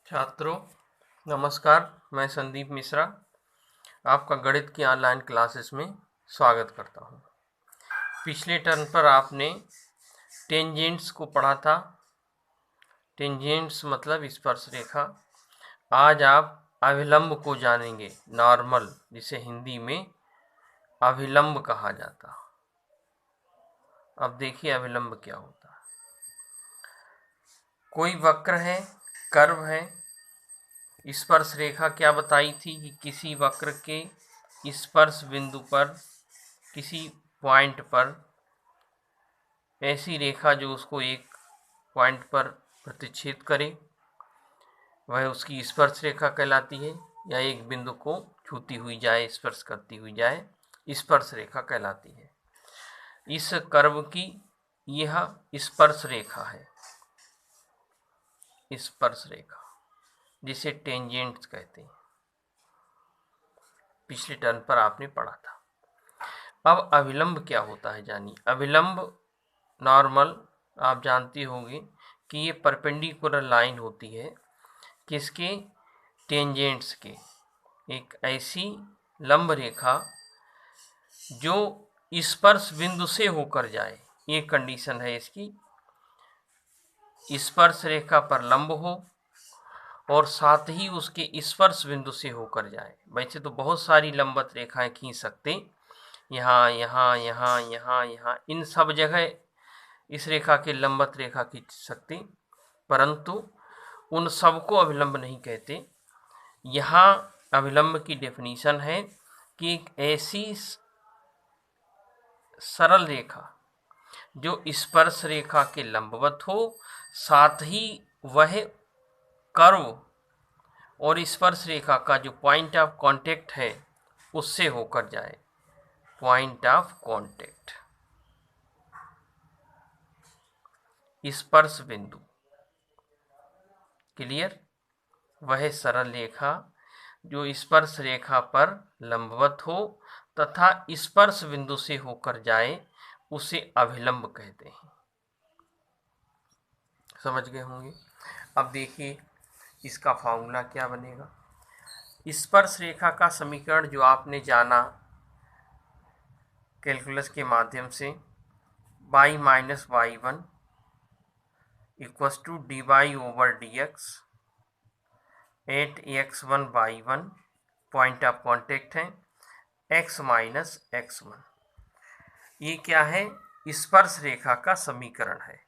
छात्रों नमस्कार, मैं संदीप मिश्रा आपका गणित की ऑनलाइन क्लासेस में स्वागत करता हूं। पिछले टर्म पर आपने टेंजेंट्स को पढ़ा था। टेंजेंट्स मतलब स्पर्शरेखा। आज आप अभिलंब को जानेंगे, नॉर्मल, जिसे हिंदी में अभिलंब कहा जाता। अब देखिए अभिलंब क्या होता है। कोई वक्र है, कर्व है। स्पर्श रेखा क्या बताई थी कि किसी वक्र के स्पर्श बिंदु पर, किसी पॉइंट पर ऐसी रेखा जो उसको एक पॉइंट पर प्रतिच्छेद करे वह उसकी स्पर्श रेखा कहलाती है, या एक बिंदु को छूती हुई जाए, स्पर्श करती हुई जाए, स्पर्श रेखा कहलाती है। इस कर्व की यह स्पर्श रेखा है, स्पर्श रेखा जिसे टेंजेंट्स कहते हैं। पिछले टर्म पर आपने पढ़ा था। अब अभिलंब क्या होता है जानिए। अभिलंब नॉर्मल आप जानते होंगे कि ये परपेंडिकुलर लाइन होती है किसके, टेंजेंट्स के। एक ऐसी लंब रेखा जो स्पर्श बिंदु से होकर जाए, ये कंडीशन है इसकी। स्पर्श रेखा पर लंब हो और साथ ही उसके स्पर्श बिंदु से होकर जाए। वैसे तो बहुत सारी लंबवत रेखाएं खींच सकते, यहाँ यहाँ यहाँ यहाँ यहाँ, इन सब जगह इस रेखा के लंबवत रेखा खींच सकते, परंतु उन सबको अभिलंब नहीं कहते। यहाँ अभिलंब की डेफिनेशन है कि एक ऐसी सरल रेखा जो स्पर्श रेखा के लंबवत हो, साथ ही वह कर्व और स्पर्श रेखा का जो पॉइंट ऑफ कांटेक्ट है उससे होकर जाए। पॉइंट ऑफ कांटेक्ट, स्पर्श बिंदु। क्लियर? वह सरल रेखा जो स्पर्श रेखा पर लंबवत हो तथा स्पर्श बिंदु से होकर जाए उसे अभिलंब कहते हैं। समझ गए होंगे। अब देखिए इसका फॉर्मूला क्या बनेगा। स्पर्श रेखा का समीकरण जो आपने जाना कैलकुलस के माध्यम से, y minus y one equals to d y over d x at x one y one, point of contact है x माइनस एक्स वन। ये क्या है? स्पर्श रेखा का समीकरण है।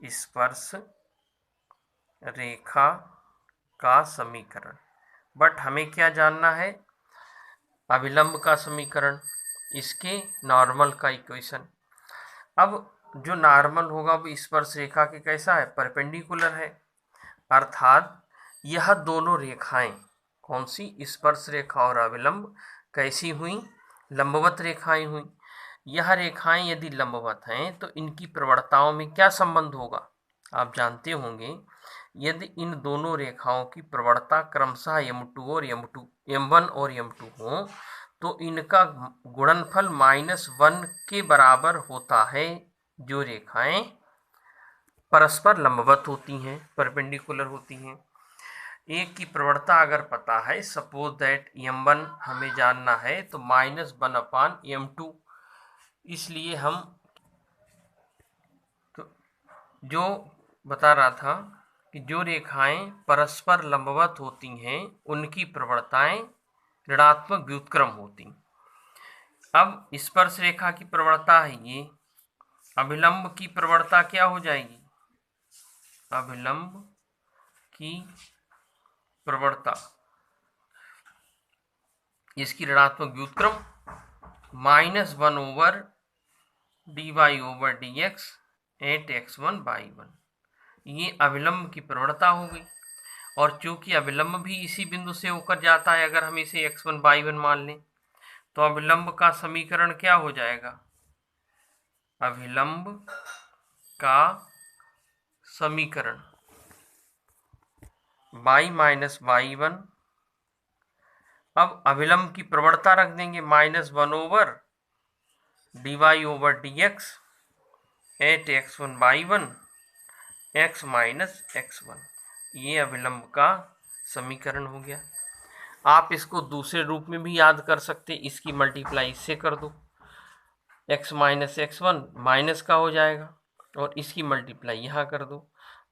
स्पर्श रेखा का समीकरण। बट हमें क्या जानना है? अभिलंब का समीकरण, इसके नॉर्मल का इक्वेशन। अब जो नॉर्मल होगा वो स्पर्श रेखा के कैसा है? परपेंडिकुलर है। अर्थात यह दोनों रेखाएं, कौन सी? स्पर्श रेखा और अभिलंब कैसी हुई? लंबवत रेखाएं हुई। यह रेखाएं यदि लंबवत हैं तो इनकी प्रवणताओं में क्या संबंध होगा? आप जानते होंगे, यदि इन दोनों रेखाओं की प्रवणता क्रमशः m2 और m1 और m2 हो तो इनका गुणनफल -1 के बराबर होता है। जो रेखाएं परस्पर लंबवत होती हैं, परपेंडिकुलर होती हैं। एक की प्रवणता अगर पता है, सपोज दैट m1 हमें जानना है, तो -1/m2। इसलिए हम तो जो बता रहा था कि जो रेखाएं परस्पर लंबवत होती हैं उनकी प्रवणताएं ऋणात्मक व्युत्क्रम होती। अब स्पर्श रेखा की प्रवणता है ये, अभिलंब की प्रवणता क्या हो जाएगी? अभिलंब की प्रवणता, इसकी ऋणात्मक व्युत्क्रम -1 over d y over d x at x one by one. ये अभिलंब की प्रवणता हो गई। और चूंकि अभिलंब भी इसी बिंदु से होकर जाता है, अगर हम इसे x1 y1 मान लें तो अभिलंब का समीकरण क्या हो जाएगा? अभिलंब का समीकरण y माइनस वाई वन। अब अभिलंब की प्रवणता रख देंगे -1 over d y over d x at x1 y1 x minus x one. ये अभिलंब का समीकरण हो गया। आप इसको दूसरे रूप में भी याद कर सकते, इसकी मल्टीप्लाई इससे कर दो, x minus x one minus का हो जाएगा और इसकी मल्टीप्लाई यहाँ कर दो,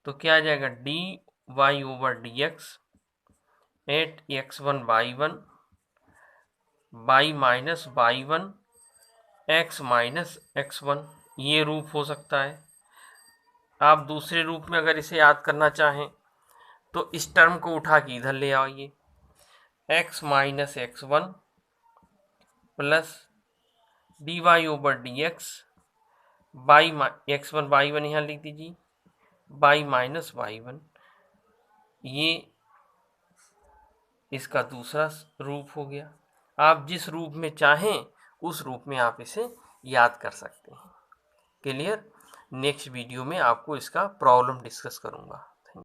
तो क्या आ जाएगा d y over d x at x one by minus by one x minus x one, ये रूप हो सकता है। आप दूसरे रूप में अगर इसे याद करना चाहें तो इस टर्म को उठा के इधर ले आइए, x minus x one plus d y over d x by x one by one यहाँ लिख दीजिए बाई माइनस बाई वन, ये इसका दूसरा रूप हो गया। आप जिस रूप में चाहें उस रूप में आप इसे याद कर सकते हैं। क्लियर? नेक्स्ट वीडियो में आपको इसका प्रॉब्लम डिस्कस करूँगा।